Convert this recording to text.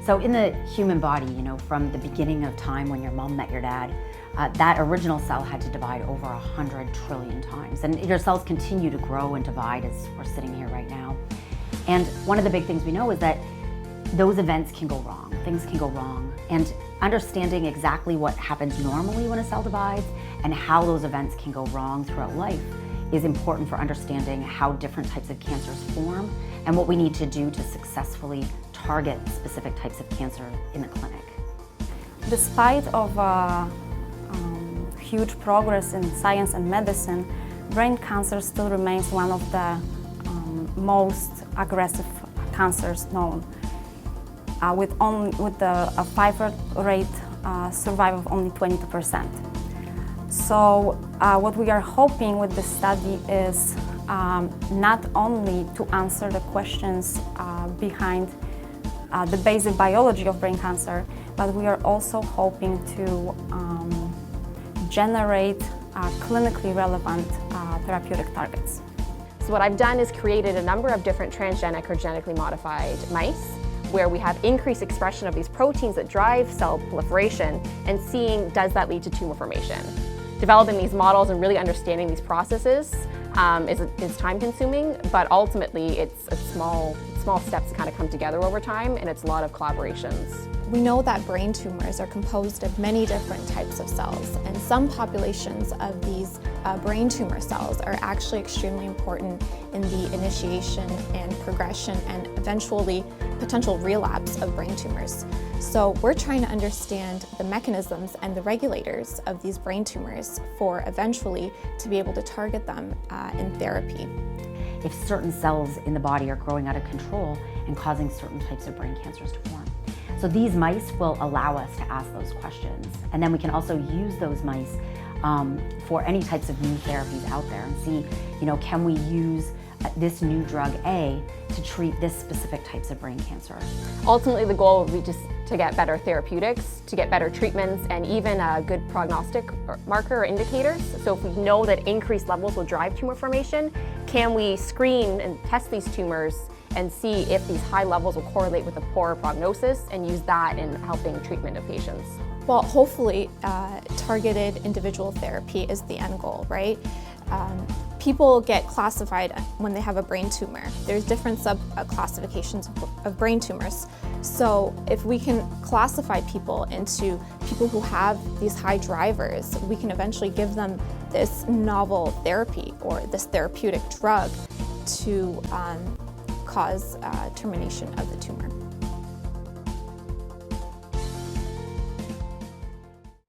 So in the human body, from the beginning of time when your mom met your dad, that original cell had to divide over 100 trillion times. And your cells continue to grow and divide as we're sitting here right now. And one of the big things we know is that those events can go wrong. Things can go wrong. And understanding exactly what happens normally when a cell divides and how those events can go wrong throughout life is important for understanding how different types of cancers form and what we need to do to successfully target specific types of cancer in the clinic. Despite of huge progress in science and medicine, brain cancer still remains one of the most aggressive cancers known, with a 5-year rate survival of only 22%. So what we are hoping with this study is not only to answer the questions behind the basic biology of brain cancer, but we are also hoping to generate clinically relevant therapeutic targets. So what I've done is created a number of different transgenic or genetically modified mice where we have increased expression of these proteins that drive cell proliferation and seeing does that lead to tumor formation. Developing these models and really understanding these processes is time consuming, but ultimately it's small steps that kind of come together over time, and it's a lot of collaborations. We know that brain tumors are composed of many different types of cells, and some populations of these brain tumor cells are actually extremely important in the initiation and progression and eventually potential relapse of brain tumors. So we're trying to understand the mechanisms and the regulators of these brain tumors for eventually to be able to target them in therapy. If certain cells in the body are growing out of control and causing certain types of brain cancers to form. So these mice will allow us to ask those questions. And then we can also use those mice for any types of new therapies out there and see, can we use this new drug A to treat this specific types of brain cancer. Ultimately, the goal would be just to get better therapeutics, to get better treatments, and even a good prognostic marker or indicators. So if we know that increased levels will drive tumor formation, can we screen and test these tumors and see if these high levels will correlate with a poorer prognosis and use that in helping treatment of patients? Well, hopefully targeted individual therapy is the end goal, right? People get classified when they have a brain tumor. There's different sub-classifications of brain tumors. So if we can classify people into people who have these high drivers, we can eventually give them this novel therapy or this therapeutic drug to cause termination of the tumor.